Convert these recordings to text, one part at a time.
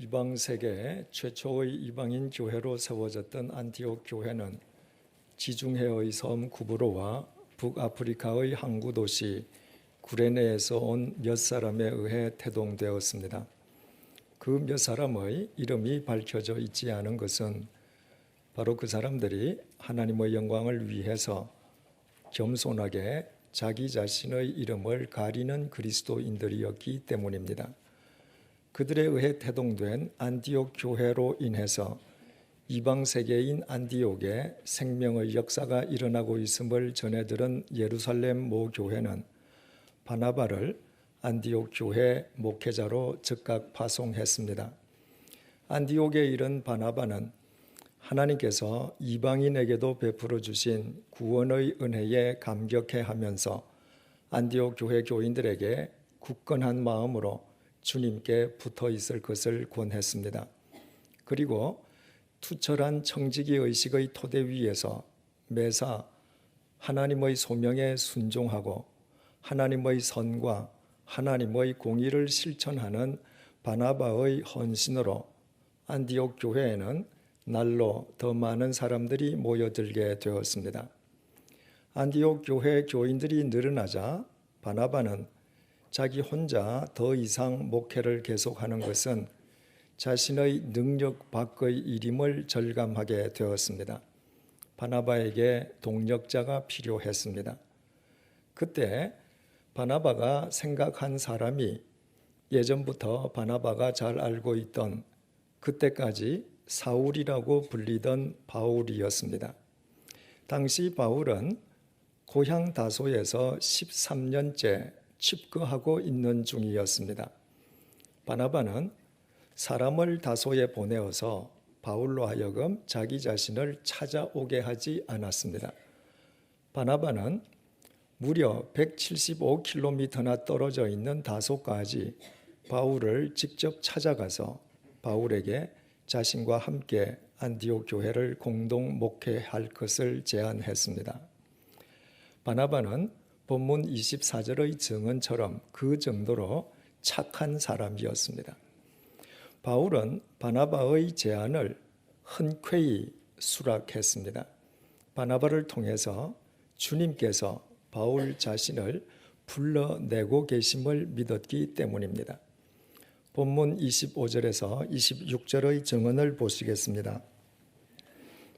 이방 세계 최초의 이방인 교회로 세워졌던 안티옥 교회는 지중해의 섬 구브로와 북아프리카의 항구 도시 구레네에서 온 몇 사람에 의해 태동되었습니다. 그 몇 사람의 이름이 밝혀져 있지 않은 것은 바로 그 사람들이 하나님의 영광을 위해서 겸손하게 자기 자신의 이름을 가리는 그리스도인들이었기 때문입니다. 그들에 의해 태동된 안디옥 교회로 인해서 이방 세계인 안디옥에 생명의 역사가 일어나고 있음을 전해들은 예루살렘 모 교회는 바나바를 안디옥 교회 목회자로 즉각 파송했습니다. 안디옥에 이른 바나바는 하나님께서 이방인에게도 베풀어 주신 구원의 은혜에 감격해하면서 안디옥 교회 교인들에게 굳건한 마음으로 주님께 붙어 있을 것을 권했습니다. 그리고 투철한 청지기 의식의 토대 위에서 매사 하나님의 소명에 순종하고 하나님의 선과 하나님의 공의를 실천하는 바나바의 헌신으로 안디옥 교회에는 날로 더 많은 사람들이 모여들게 되었습니다. 안디옥 교회 교인들이 늘어나자 바나바는 자기 혼자 더 이상 목회를 계속하는 것은 자신의 능력 밖의 일임을 절감하게 되었습니다. 바나바에게 동력자가 필요했습니다. 그때 바나바가 생각한 사람이 예전부터 바나바가 잘 알고 있던 그때까지 사울이라고 불리던 바울이었습니다. 당시 바울은 고향 다소에서 13년째 칩거하고 있는 중이었습니다. 바나바는 사람을 다소에 보내어서 바울로 하여금 자기 자신을 찾아오게 하지 않았습니다. 바나바는 무려 175km나 떨어져 있는 다소까지 바울을 직접 찾아가서 바울에게 자신과 함께 안디옥 교회를 공동 목회할 것을 제안했습니다. 바나바는 본문 24절의 증언처럼 그 정도로 착한 사람이었습니다. 바울은 바나바의 제안을 흔쾌히 수락했습니다. 바나바를 통해서 주님께서 바울 자신을 불러내고 계심을 믿었기 때문입니다. 본문 25절에서 26절의 증언을 보시겠습니다.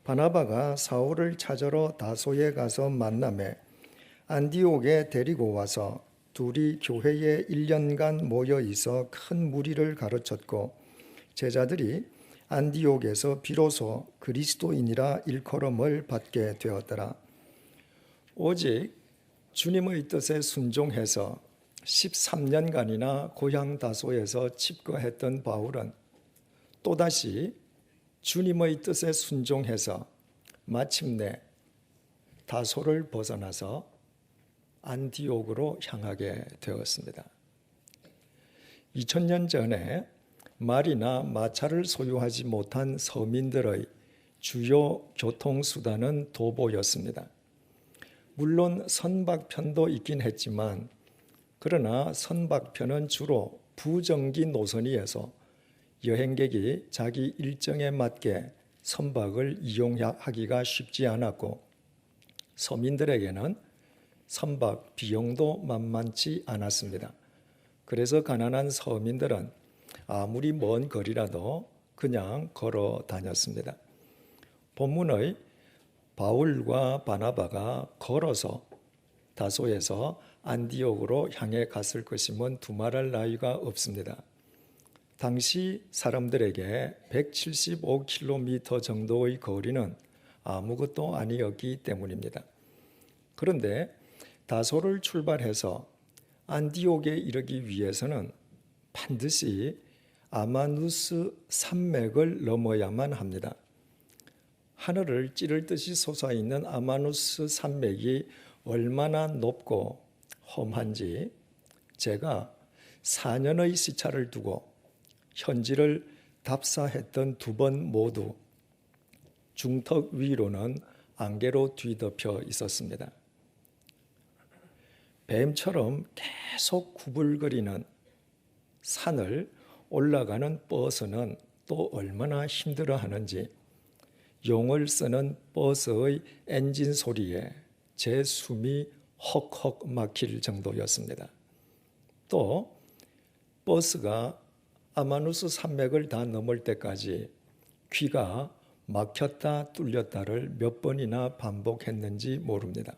바나바가 사울을 찾으러 다소에 가서 만나매 안디옥에 데리고 와서 둘이 교회에 1년간 모여 있어 큰 무리를 가르쳤고 제자들이 안디옥에서 비로소 그리스도인이라 일컬음을 받게 되었더라. 오직 주님의 뜻에 순종해서 13년간이나 고향 다소에서 칩거했던 바울은 또다시 주님의 뜻에 순종해서 마침내 다소를 벗어나서 안디옥으로 향하게 되었습니다. 2000년 전에 말이나 마차를 소유하지 못한 서민들의 주요 교통수단은 도보였습니다. 물론 선박편도 있긴 했지만 그러나 선박편은 주로 부정기 노선이어서 여행객이 자기 일정에 맞게 선박을 이용하기가 쉽지 않았고 서민들에게는 선박 비용도 만만치 않았습니다. 그래서 가난한 서민들은 아무리 먼 거리라도 그냥 걸어 다녔습니다. 본문의 바울과 바나바가 걸어서 다소에서 안디옥으로 향해 갔을 것임은 두말할 나위가 없습니다. 당시 사람들에게 175km 정도의 거리는 아무것도 아니었기 때문입니다. 그런데 다소를 출발해서 안디옥에 이르기 위해서는 반드시 아마누스 산맥을 넘어야만 합니다. 하늘을 찌를 듯이 솟아있는 아마누스 산맥이 얼마나 높고 험한지 제가 4년의 시차를 두고 현지를 답사했던 2번 모두 중턱 위로는 안개로 뒤덮여 있었습니다. 뱀처럼 계속 구불거리는 산을 올라가는 버스는 또 얼마나 힘들어하는지 용을 쓰는 버스의 엔진 소리에 제 숨이 헉헉 막힐 정도였습니다. 또 버스가 아마누스 산맥을 다 넘을 때까지 귀가 막혔다 뚫렸다를 몇 번이나 반복했는지 모릅니다.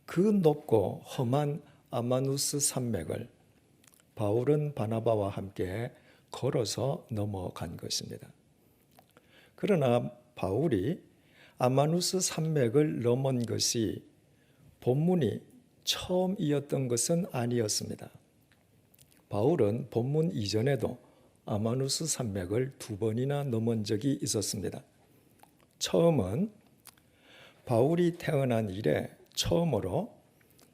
그 높고 험한 아마누스 산맥을 바울은 바나바와 함께 걸어서 넘어간 것입니다. 그러나 바울이 아마누스 산맥을 넘은 것이 본문이 처음이었던 것은 아니었습니다. 바울은 본문 이전에도 아마누스 산맥을 2번이나 넘은 적이 있었습니다. 처음은 바울이 태어난 이래 처음으로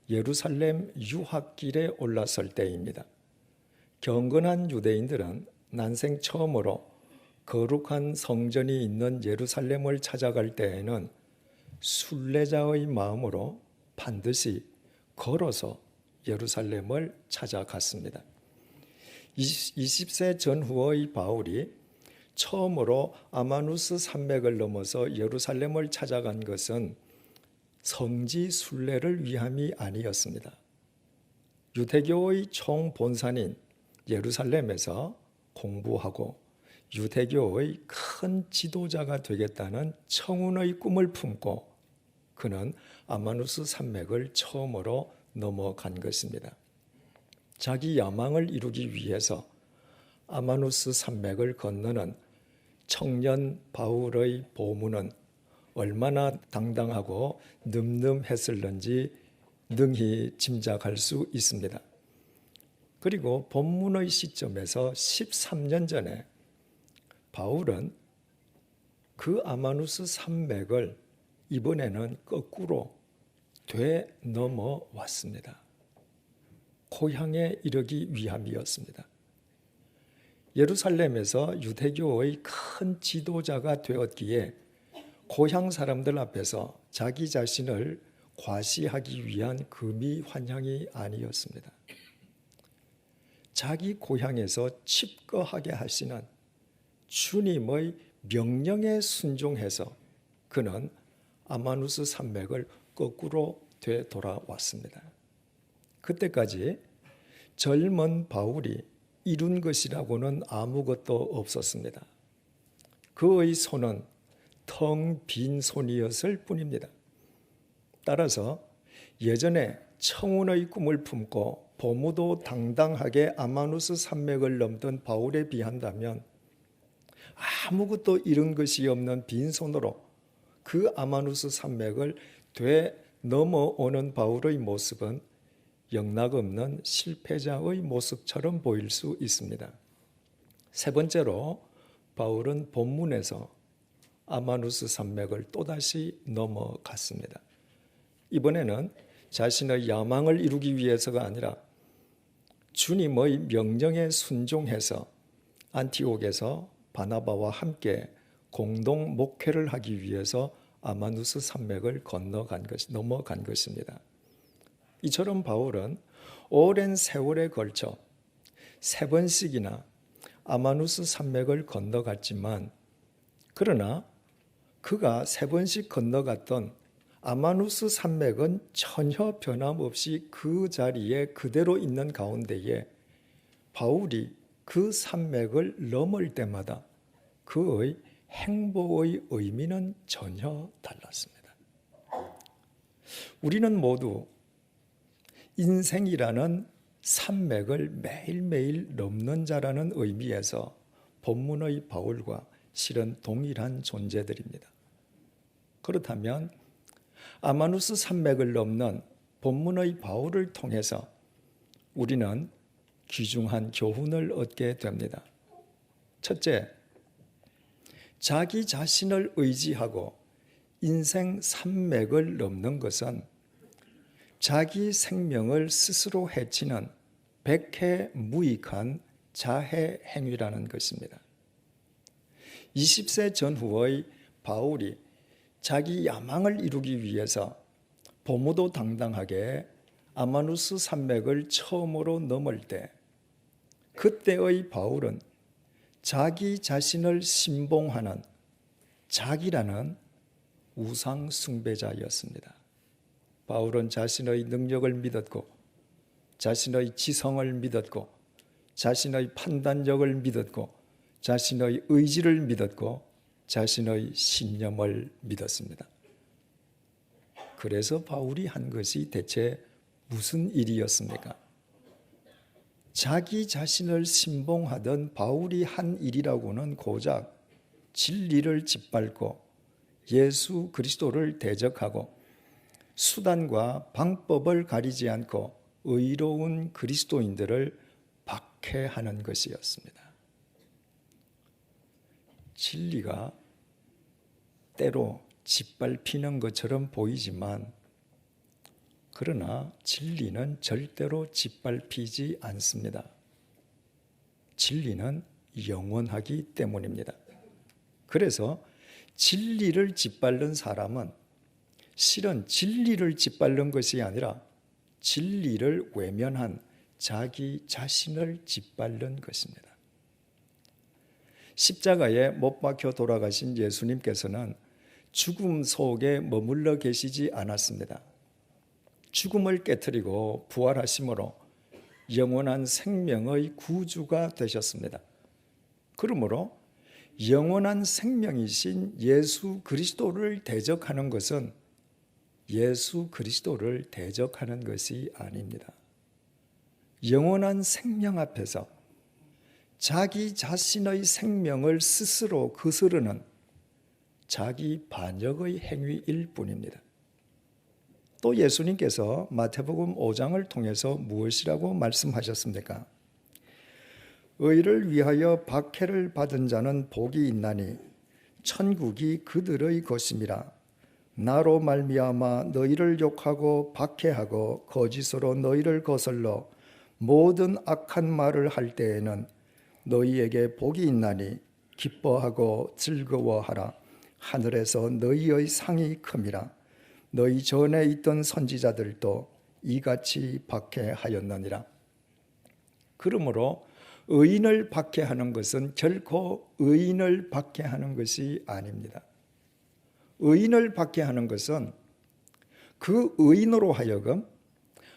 예루살렘 유학길에 올랐을 때입니다. 경건한 유대인들은 난생 처음으로 거룩한 성전이 있는 예루살렘을 찾아갈 때에는 순례자의 마음으로 반드시 걸어서 예루살렘을 찾아갔습니다. 20세 전후의 바울이 처음으로 아마누스 산맥을 넘어서 예루살렘을 찾아간 것은 성지 순례를 위함이 아니었습니다. 유대교의 총본산인 예루살렘에서 공부하고 유대교의 큰 지도자가 되겠다는 청운의 꿈을 품고 그는 아마누스 산맥을 처음으로 넘어간 것입니다. 자기 야망을 이루기 위해서 아마누스 산맥을 건너는 청년 바울의 보문은 얼마나 당당하고 늠름했을는지 능히 짐작할 수 있습니다. 그리고 본문의 시점에서 13년 전에 바울은 그 아마누스 산맥을 이번에는 거꾸로 되넘어 왔습니다. 고향에 이르기 위함이었습니다. 예루살렘에서 유대교의 큰 지도자가 되었기에 고향 사람들 앞에서 자기 자신을 과시하기 위한 금이 환향이 아니었습니다. 자기 고향에서 칩거하게 하시는 주님의 명령에 순종해서 그는 아마누스 산맥을 거꾸로 되돌아왔습니다. 그때까지 젊은 바울이 이룬 것이라고는 아무것도 없었습니다. 그의 손은 텅 빈 손이었을 뿐입니다. 따라서 예전에 청운의 꿈을 품고 보무도 당당하게 아마누스 산맥을 넘던 바울에 비한다면 아무것도 이룬 것이 없는 빈손으로 그 아마누스 산맥을 되넘어오는 바울의 모습은 영락없는 실패자의 모습처럼 보일 수 있습니다. 세 번째로 바울은 본문에서 아마누스 산맥을 또다시 넘어갔습니다. 이번에는 자신의 야망을 이루기 위해서가 아니라 주님의 명령에 순종해서 안티옥에서 바나바와 함께 공동 목회를 하기 위해서 아마누스 산맥을 넘어간 것입니다. 이처럼 바울은 오랜 세월에 걸쳐 3번씩이나 아마누스 산맥을 건너갔지만 그러나 그가 3번씩 건너갔던 아마누스 산맥은 전혀 변함없이 그 자리에 그대로 있는 가운데에 바울이 그 산맥을 넘을 때마다 그의 행보의 의미는 전혀 달랐습니다. 우리는 모두 인생이라는 산맥을 매일매일 넘는 자라는 의미에서 본문의 바울과 실은 동일한 존재들입니다. 그렇다면 아마누스 산맥을 넘는 본문의 바울을 통해서 우리는 귀중한 교훈을 얻게 됩니다. 첫째, 자기 자신을 의지하고 인생 산맥을 넘는 것은 자기 생명을 스스로 해치는 백해무익한 자해 행위라는 것입니다. 20세 전후의 바울이 자기 야망을 이루기 위해서 보무도 당당하게 아마누스 산맥을 처음으로 넘을 때 그때의 바울은 자기 자신을 신봉하는 자기라는 우상 숭배자였습니다. 바울은 자신의 능력을 믿었고, 자신의 지성을 믿었고, 자신의 판단력을 믿었고, 자신의 의지를 믿었고, 자신의 신념을 믿었습니다. 그래서 바울이 한 것이 대체 무슨 일이었습니까? 자기 자신을 신봉하던 바울이 한 일이라고는 고작 진리를 짓밟고 예수 그리스도를 대적하고 수단과 방법을 가리지 않고 의로운 그리스도인들을 박해하는 것이었습니다. 진리가 때로 짓밟히는 것처럼 보이지만, 그러나 진리는 절대로 짓밟히지 않습니다. 진리는 영원하기 때문입니다. 그래서 진리를 짓밟는 사람은 실은 진리를 짓밟는 것이 아니라 진리를 외면한 자기 자신을 짓밟는 것입니다. 십자가에 못 박혀 돌아가신 예수님께서는 죽음 속에 머물러 계시지 않았습니다. 죽음을 깨트리고 부활하심으로 영원한 생명의 구주가 되셨습니다. 그러므로 영원한 생명이신 예수 그리스도를 대적하는 것은 예수 그리스도를 대적하는 것이 아닙니다. 영원한 생명 앞에서 자기 자신의 생명을 스스로 거스르는 자기 반역의 행위일 뿐입니다. 또 예수님께서 마태복음 5장을 통해서 무엇이라고 말씀하셨습니까? 의를 위하여 박해를 받은 자는 복이 있나니 천국이 그들의 것임이라. 나로 말미암아 너희를 욕하고 박해하고 거짓으로 너희를 거슬러 모든 악한 말을 할 때에는 너희에게 복이 있나니 기뻐하고 즐거워하라. 하늘에서 너희의 상이 큼이라. 너희 전에 있던 선지자들도 이같이 박해하였느니라. 그러므로 의인을 박해하는 것은 결코 의인을 박해하는 것이 아닙니다. 의인을 박해하는 것은 그 의인으로 하여금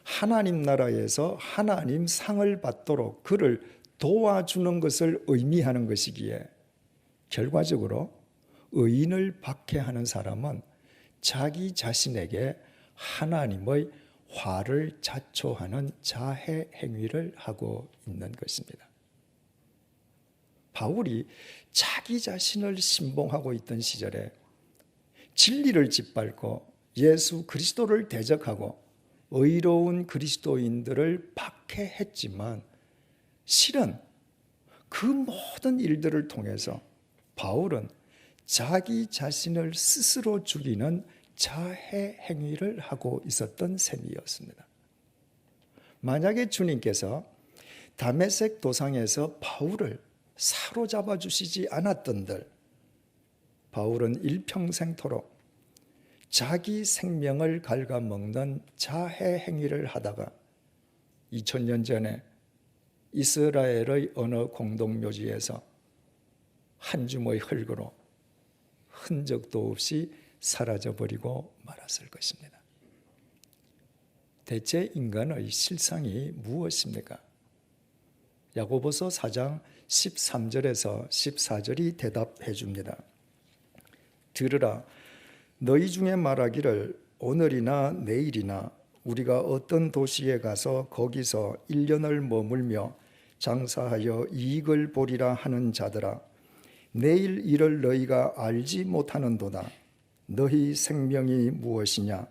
하나님 나라에서 하나님 상을 받도록 그를 도와주는 것을 의미하는 것이기에, 결과적으로 의인을 박해하는 사람은 자기 자신에게 하나님의 화를 자초하는 자해 행위를 하고 있는 것입니다. 바울이 자기 자신을 신봉하고 있던 시절에 진리를 짓밟고 예수 그리스도를 대적하고 의로운 그리스도인들을 박해했지만, 실은 그 모든 일들을 통해서 바울은 자기 자신을 스스로 죽이는 자해 행위를 하고 있었던 셈이었습니다. 만약에 주님께서 다메섹 도상에서 바울을 사로잡아 주시지 않았던들, 바울은 일평생토록 자기 생명을 갉아먹는 자해 행위를 하다가 2000년 전에 이스라엘의 어느 공동묘지에서 한 줌의 흙으로 흔적도 없이 사라져버리고 말았을 것입니다. 대체 인간의 실상이 무엇입니까? 야고보서 4장 13절에서 14절이 대답해 줍니다. 들으라, 너희 중에 말하기를 오늘이나 내일이나 우리가 어떤 도시에 가서 거기서 1년을 머물며 장사하여 이익을 보리라 하는 자들아, 내일 일을 너희가 알지 못하는도다. 너희 생명이 무엇이냐?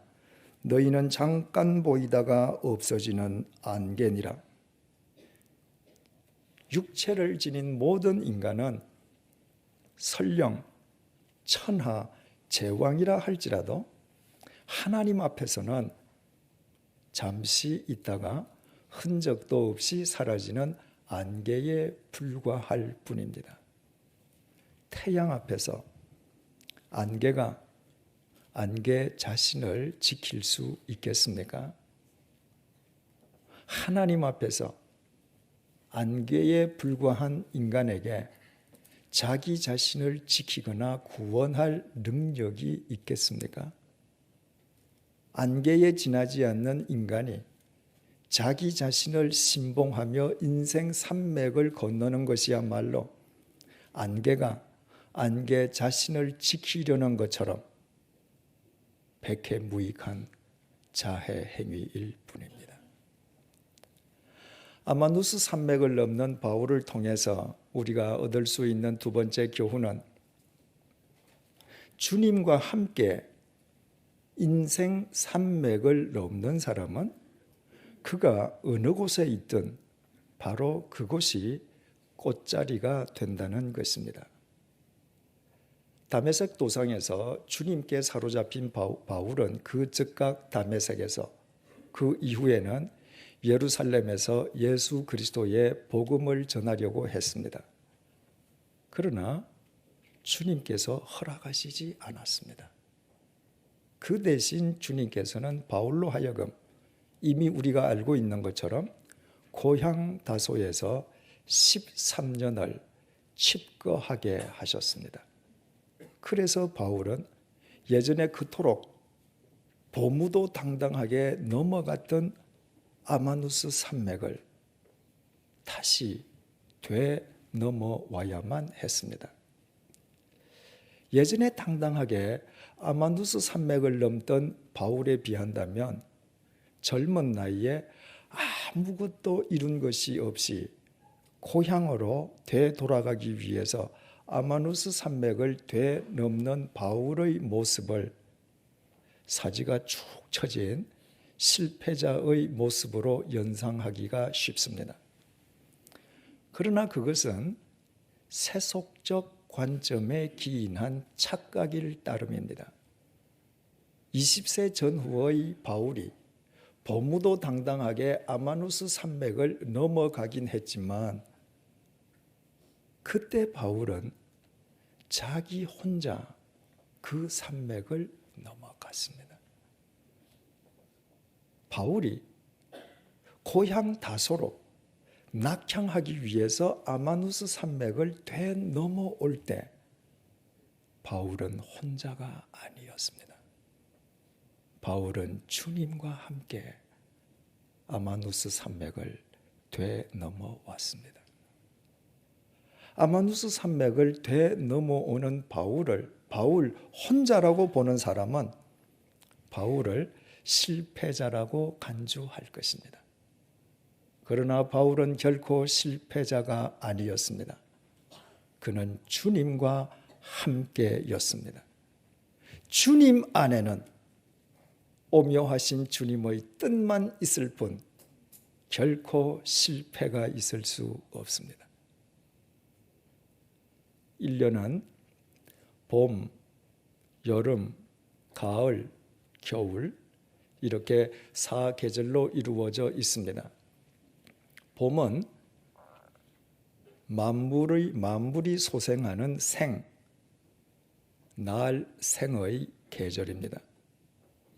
너희는 잠깐 보이다가 없어지는 안개니라. 육체를 지닌 모든 인간은 설령 천하 제왕이라 할지라도 하나님 앞에서는 잠시 있다가 흔적도 없이 사라지는 안개에 불과할 뿐입니다. 태양 앞에서 안개가 안개 자신을 지킬 수 있겠습니까? 하나님 앞에서 안개에 불과한 인간에게 자기 자신을 지키거나 구원할 능력이 있겠습니까? 안개에 지나지 않는 인간이 자기 자신을 신봉하며 인생 산맥을 건너는 것이야말로 안개가 안개 자신을 지키려는 것처럼 백해무익한 자해 행위일 뿐입니다. 아마누스 산맥을 넘는 바울을 통해서 우리가 얻을 수 있는 두 번째 교훈은 주님과 함께 인생 산맥을 넘는 사람은 그가 어느 곳에 있든 바로 그곳이 꽃자리가 된다는 것입니다. 다메섹 도상에서 주님께 사로잡힌 바울은 그 즉각 다메섹에서 그 이후에는 예루살렘에서 예수 그리스도의 복음을 전하려고 했습니다. 그러나 주님께서 허락하시지 않았습니다. 그 대신 주님께서는 바울로 하여금 이미 우리가 알고 있는 것처럼 고향 다소에서 13년을 칩거하게 하셨습니다. 그래서 바울은 예전에 그토록 보무도 당당하게 넘어갔던 아마누스 산맥을 다시 되넘어와야만 했습니다. 예전에 당당하게 아마누스 산맥을 넘던 바울에 비한다면 젊은 나이에 아무것도 이룬 것이 없이 고향으로 되돌아가기 위해서 아마누스 산맥을 되넘는 바울의 모습을 사지가 축 처진 실패자의 모습으로 연상하기가 쉽습니다. 그러나 그것은 세속적 관점에 기인한 착각일 따름입니다. 20세 전후의 바울이 보무도 당당하게 아마누스 산맥을 넘어가긴 했지만 그때 바울은 자기 혼자 그 산맥을 넘어갔습니다. 바울이 고향 다소로 낙향하기 위해서 아마누스 산맥을 되넘어올 때 바울은 혼자가 아니었습니다. 바울은 주님과 함께 아마누스 산맥을 되넘어왔습니다. 아마누스 산맥을 되넘어오는 바울 혼자라고 보는 사람은 바울을 실패자라고 간주할 것입니다. 그러나 바울은 결코 실패자가 아니었습니다. 그는 주님과 함께였습니다. 주님 안에는 오묘하신 주님의 뜻만 있을 뿐 결코 실패가 있을 수 없습니다. 1년은 봄, 여름, 가을, 겨울 이렇게 4계절로 이루어져 있습니다. 봄은 만물이 소생하는 생의 계절입니다.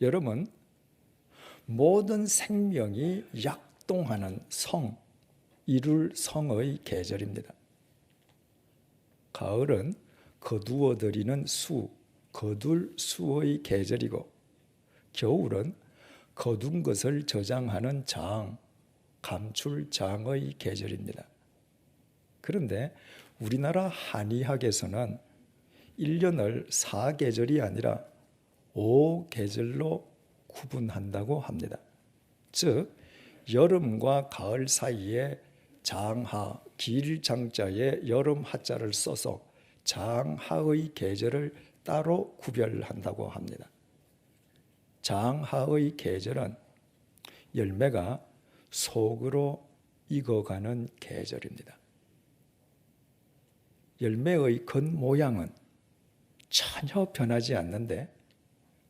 여름은 모든 생명이 약동하는 이룰 성의 계절입니다. 가을은 거두어들이는 거둘 수의 계절이고 겨울은 거둔 것을 저장하는 감출 장의 계절입니다. 그런데 우리나라 한의학에서는 1년을 4계절이 아니라 5계절로 구분한다고 합니다. 즉 여름과 가을 사이에 장하, 길장자에 여름 하자를 써서 장하의 계절을 따로 구별한다고 합니다. 장하의 계절은 열매가 속으로 익어가는 계절입니다. 열매의 겉모양은 전혀 변하지 않는데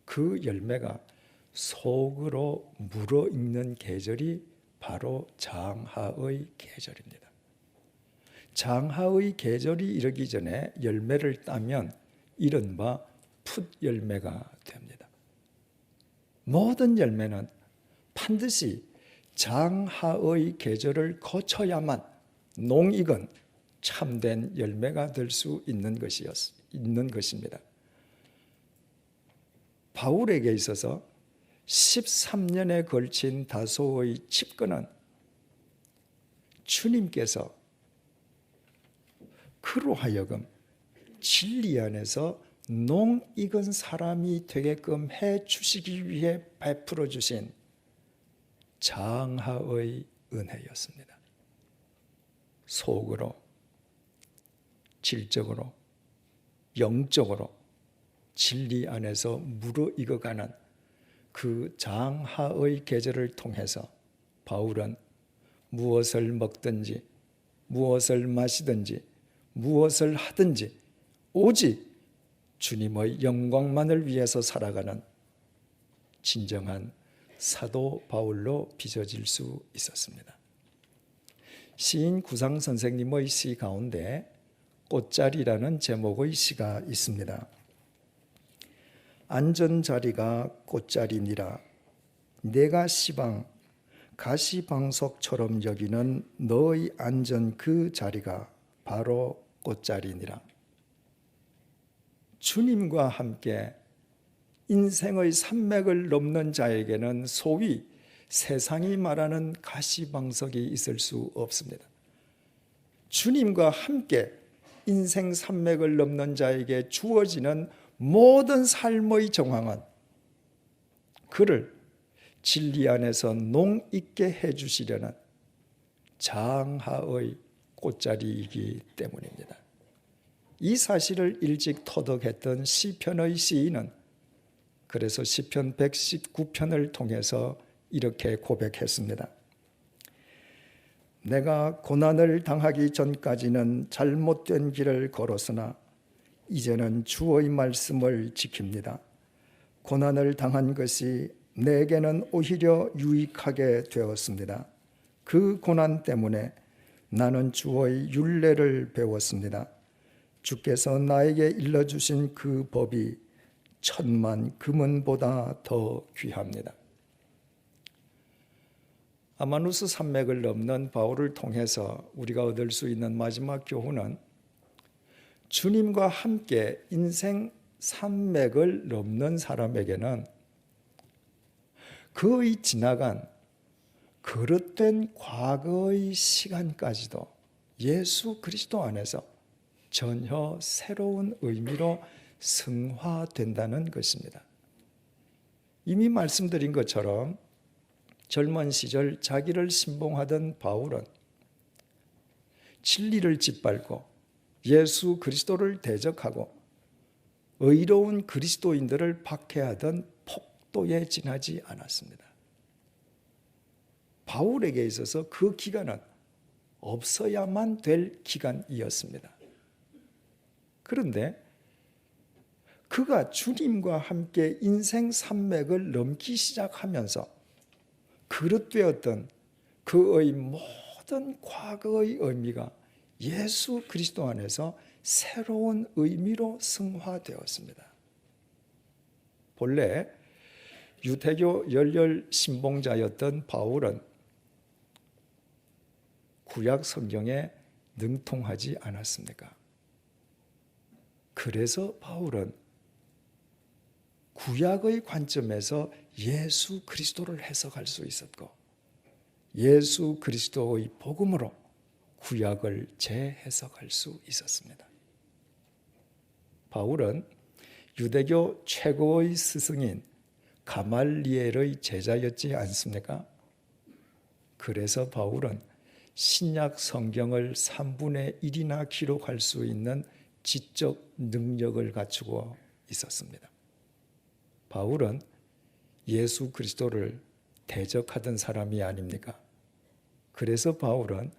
그 열매가 속으로 물어익는 계절이 바로 장하의 계절입니다. 장하의 계절이 이르기 전에 열매를 따면 이른바 풋열매가 됩니다. 모든 열매는 반드시 장하의 계절을 거쳐야만 농익은 참된 열매가 될 수 있는 것입니다. 바울에게 있어서 13년에 걸친 다소의 집권은 주님께서 그로 하여금 진리 안에서 농익은 사람이 되게끔 해 주시기 위해 베풀어 주신 장하의 은혜였습니다. 속으로, 질적으로, 영적으로 진리 안에서 무르익어가는 그 장하의 계절을 통해서 바울은 무엇을 먹든지 무엇을 마시든지 무엇을 하든지 오직 주님의 영광만을 위해서 살아가는 진정한 사도 바울로 빚어질 수 있었습니다. 시인 구상 선생님의 시 가운데 꽃자리라는 제목의 시가 있습니다. 앉은 자리가 꽃자리니라. 내가 시방 가시방석처럼 여기는 너의 앉은 그 자리가 바로 꽃자리니라. 주님과 함께 인생의 산맥을 넘는 자에게는 소위 세상이 말하는 가시방석이 있을 수 없습니다. 주님과 함께 인생 산맥을 넘는 자에게 주어지는 모든 삶의 정황은 그를 진리 안에서 농익게 해주시려는 장하의 꽃자리이기 때문입니다. 이 사실을 일찍 터득했던 시편의 시인은 그래서 시편 119편을 통해서 이렇게 고백했습니다. 내가 고난을 당하기 전까지는 잘못된 길을 걸었으나 이제는 주의 말씀을 지킵니다. 고난을 당한 것이 내게는 오히려 유익하게 되었습니다. 그 고난 때문에 나는 주의 율례를 배웠습니다. 주께서 나에게 일러주신 그 법이 천만 금은보다 더 귀합니다. 아마누스 산맥을 넘는 바울을 통해서 우리가 얻을 수 있는 마지막 교훈은 주님과 함께 인생 산맥을 넘는 사람에게는 그의 지나간 그릇된 과거의 시간까지도 예수 그리스도 안에서 전혀 새로운 의미로 승화된다는 것입니다. 이미 말씀드린 것처럼 젊은 시절 자기를 신봉하던 바울은 진리를 짓밟고 예수 그리스도를 대적하고 의로운 그리스도인들을 박해하던 폭도에 지나지 않았습니다. 바울에게 있어서 그 기간은 없어야만 될 기간이었습니다. 그런데 그가 주님과 함께 인생 산맥을 넘기 시작하면서 그릇되었던 그의 모든 과거의 의미가 예수 그리스도 안에서 새로운 의미로 승화되었습니다. 본래 유대교 열렬 신봉자였던 바울은 구약 성경에 능통하지 않았습니까? 그래서 바울은 구약의 관점에서 예수 그리스도를 해석할 수 있었고 예수 그리스도의 복음으로 구약을 재해석할 수 있었습니다. 바울은 유대교 최고의 스승인 가말리엘의 제자였지 않습니까? 그래서 바울은 신약 성경을 3분의 1이나 기록할 수 있는 지적 능력을 갖추고 있었습니다. 바울은 예수 그리스도를 대적하던 사람이 아닙니까? 그래서 바울은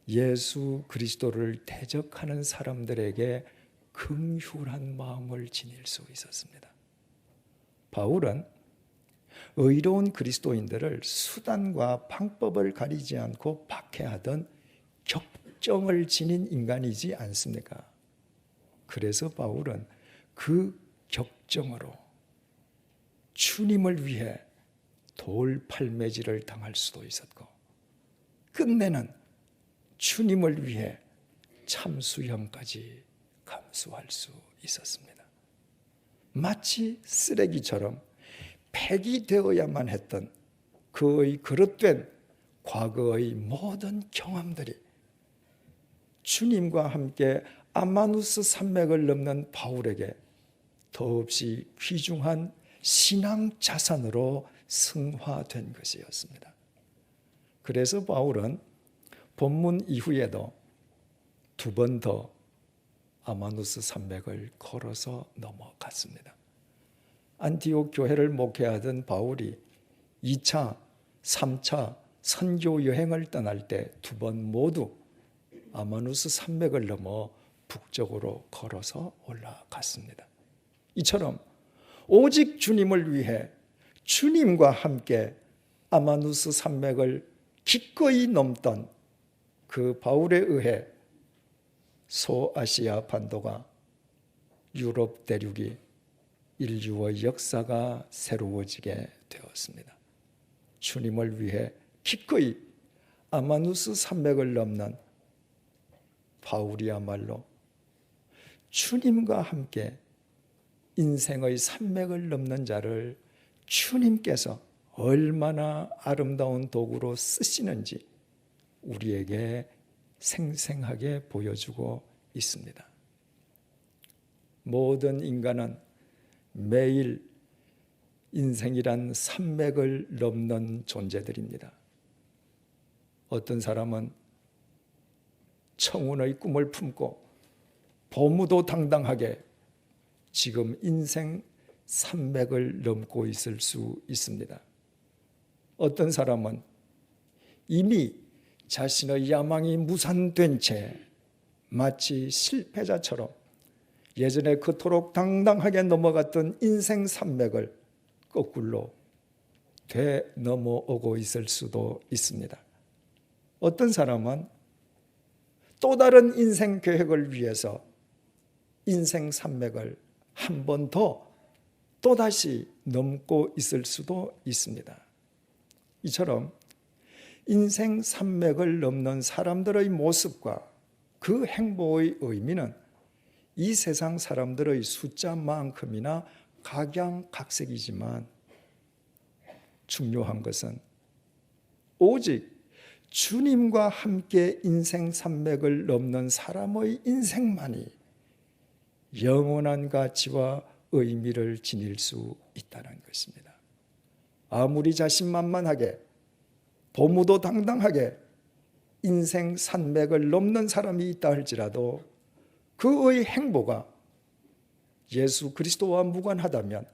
예수 그리스도를 대적하는 사람들에게 긍휼한 마음을 지닐 수 있었습니다. 바울은 의로운 그리스도인들을 수단과 방법을 가리지 않고 박해하던 격정을 지닌 인간이지 않습니까? 그래서 바울은 그 격정으로 주님을 위해 돌팔매질을 당할 수도 있었고 끝내는 주님을 위해 참수형까지 감수할 수 있었습니다. 마치 쓰레기처럼 폐기되어야만 했던 그의 그릇된 과거의 모든 경험들이 주님과 함께 아마누스 산맥을 넘는 바울에게 더없이 귀중한 신앙 자산으로 승화된 것이었습니다. 그래서 바울은 본문 이후에도 2번 더 아마누스 산맥을 걸어서 넘어갔습니다. 안티옥 교회를 목회하던 바울이 2차, 3차 선교 여행을 떠날 때 2번 모두 아마누스 산맥을 넘어 북쪽으로 걸어서 올라갔습니다. 이처럼 오직 주님을 위해 주님과 함께 아마누스 산맥을 기꺼이 넘던 그 바울에 의해 소아시아 반도가 유럽 대륙이 인류의 역사가 새로워지게 되었습니다. 주님을 위해 기꺼이 아마누스 산맥을 넘는 바울이야말로 주님과 함께 인생의 산맥을 넘는 자를 주님께서 얼마나 아름다운 도구로 쓰시는지 우리에게 생생하게 보여주고 있습니다. 모든 인간은 매일 인생이란 산맥을 넘는 존재들입니다. 어떤 사람은 청운의 꿈을 품고 보무도 당당하게 지금 인생 산맥을 넘고 있을 수 있습니다. 어떤 사람은 이미 자신의 야망이 무산된 채 마치 실패자처럼 예전에 그토록 당당하게 넘어갔던 인생 산맥을 거꾸로 되넘어오고 있을 수도 있습니다. 어떤 사람은 또 다른 인생 계획을 위해서 인생 산맥을 한 번 더 또다시 넘고 있을 수도 있습니다. 이처럼 인생 산맥을 넘는 사람들의 모습과 그 행보의 의미는 이 세상 사람들의 숫자만큼이나 각양각색이지만 중요한 것은 오직 주님과 함께 인생 산맥을 넘는 사람의 인생만이 영원한 가치와 의미를 지닐 수 있다는 것입니다. 아무리 자신만만하게 보무도 당당하게 인생 산맥을 넘는 사람이 있다 할지라도 그의 행보가 예수 그리스도와 무관하다면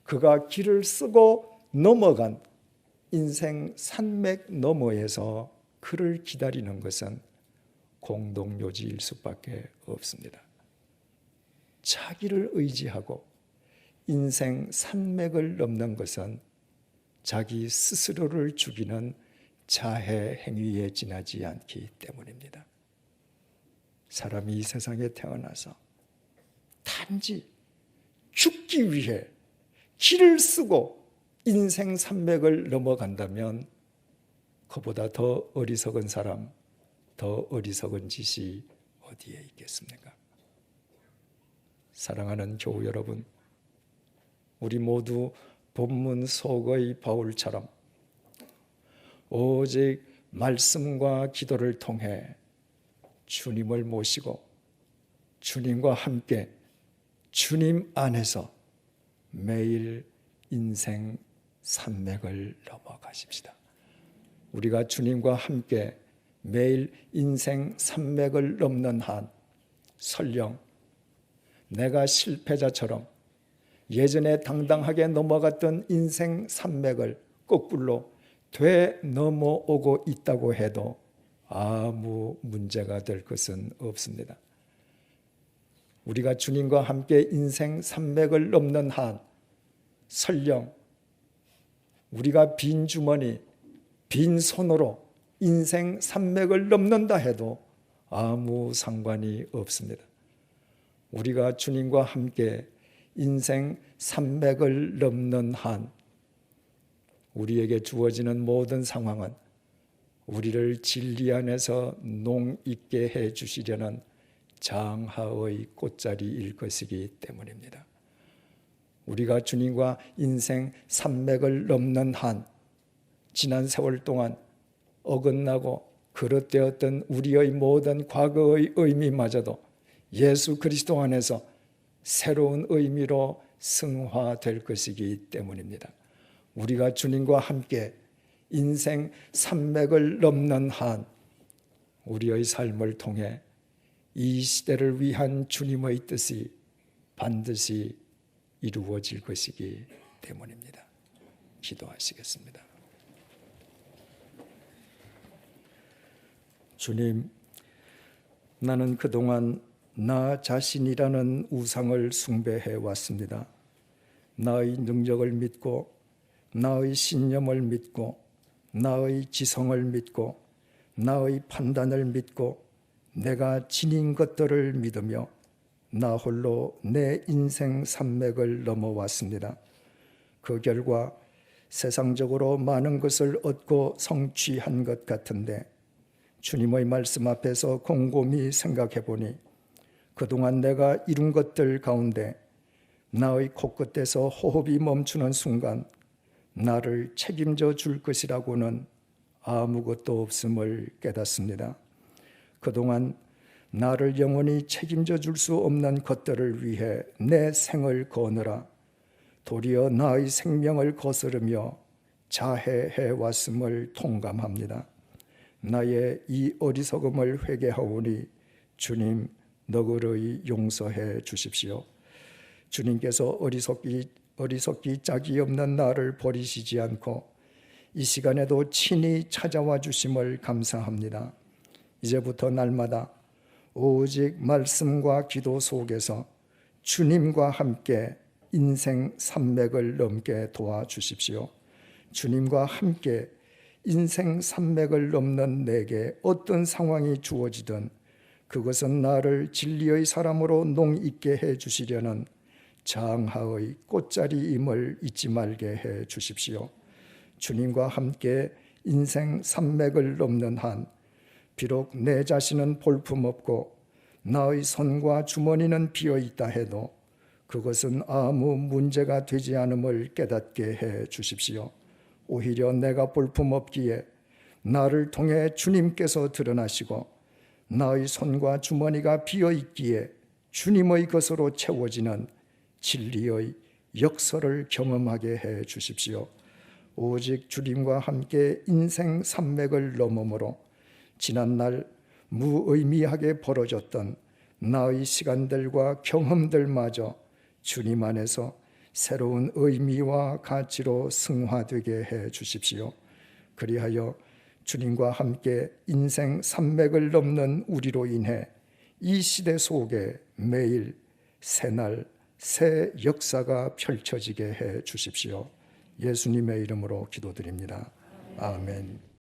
그가 길을 쓰고 넘어간 인생 산맥 너머에서 그를 기다리는 것은 공동묘지일 수밖에 없습니다. 자기를 의지하고 인생 산맥을 넘는 것은 자기 스스로를 죽이는 자해 행위에 지나지 않기 때문입니다. 사람이 이 세상에 태어나서 단지 죽기 위해 길을 쓰고 인생 산맥을 넘어간다면 그보다 더 어리석은 사람, 더 어리석은 짓이 어디에 있겠습니까? 사랑하는 교우 여러분, 우리 모두 본문 속의 바울처럼 오직 말씀과 기도를 통해 주님을 모시고 주님과 함께 주님 안에서 매일 인생 산맥을 넘어가십시다. 우리가 주님과 함께 매일 인생 산맥을 넘는 한 설령 내가 실패자처럼 예전에 당당하게 넘어갔던 인생 산맥을 거꾸로 되넘어오고 있다고 해도 아무 문제가 될 것은 없습니다. 우리가 주님과 함께 인생 산맥을 넘는 한 설령 우리가 빈 주머니, 빈 손으로 인생 산맥을 넘는다 해도 아무 상관이 없습니다. 우리가 주님과 함께 인생 산맥을 넘는 한 우리에게 주어지는 모든 상황은 우리를 진리 안에서 농 있게 해 주시려는 장하의 꽃자리일 것이기 때문입니다. 우리가 주님과 인생 산맥을 넘는 한 지난 세월 동안 어긋나고 그릇되었던 우리의 모든 과거의 의미마저도 예수 그리스도 안에서 새로운 의미로 승화될 것이기 때문입니다. 우리가 주님과 함께 인생 산맥을 넘는 한 우리의 삶을 통해 이 시대를 위한 주님의 뜻이 반드시 이루어질 것이기 때문입니다. 기도하시겠습니다. 주님, 나는 그동안 나 자신이라는 우상을 숭배해 왔습니다. 나의 능력을 믿고 나의 신념을 믿고 나의 지성을 믿고 나의 판단을 믿고 내가 지닌 것들을 믿으며 나 홀로 내 인생 산맥을 넘어왔습니다. 그 결과 세상적으로 많은 것을 얻고 성취한 것 같은데 주님의 말씀 앞에서 곰곰이 생각해 보니 그동안 내가 이룬 것들 가운데 나의 코끝에서 호흡이 멈추는 순간 나를 책임져 줄 것이라고는 아무것도 없음을 깨닫습니다. 그동안 나를 영원히 책임져 줄 수 없는 것들을 위해 내 생을 거느라 도리어 나의 생명을 거스르며 자해해 왔음을 통감합니다. 나의 이 어리석음을 회개하오니 주님 너그러이 용서해 주십시오. 주님께서 어리석기 짝이 없는 나를 버리시지 않고 이 시간에도 친히 찾아와 주심을 감사합니다. 이제부터 날마다 오직 말씀과 기도 속에서 주님과 함께 인생 산맥을 넘게 도와주십시오. 주님과 함께 인생 산맥을 넘는 내게 어떤 상황이 주어지든 그것은 나를 진리의 사람으로 농있게 해 주시려는 장하의 꽃자리임을 잊지 말게 해 주십시오. 주님과 함께 인생 산맥을 넘는 한 비록 내 자신은 볼품없고 나의 손과 주머니는 비어있다 해도 그것은 아무 문제가 되지 않음을 깨닫게 해 주십시오. 오히려 내가 볼품없기에 나를 통해 주님께서 드러나시고 나의 손과 주머니가 비어있기에 주님의 것으로 채워지는 진리의 역설을 경험하게 해 주십시오. 오직 주님과 함께 인생 산맥을 넘음으로 지난날 무의미하게 벌어졌던 나의 시간들과 경험들마저 주님 안에서 새로운 의미와 가치로 승화되게 해 주십시오. 그리하여 주님과 함께 인생 산맥을 넘는 우리로 인해 이 시대 속에 매일 새날 새 역사가 펼쳐지게 해 주십시오. 예수님의 이름으로 기도드립니다. 아멘.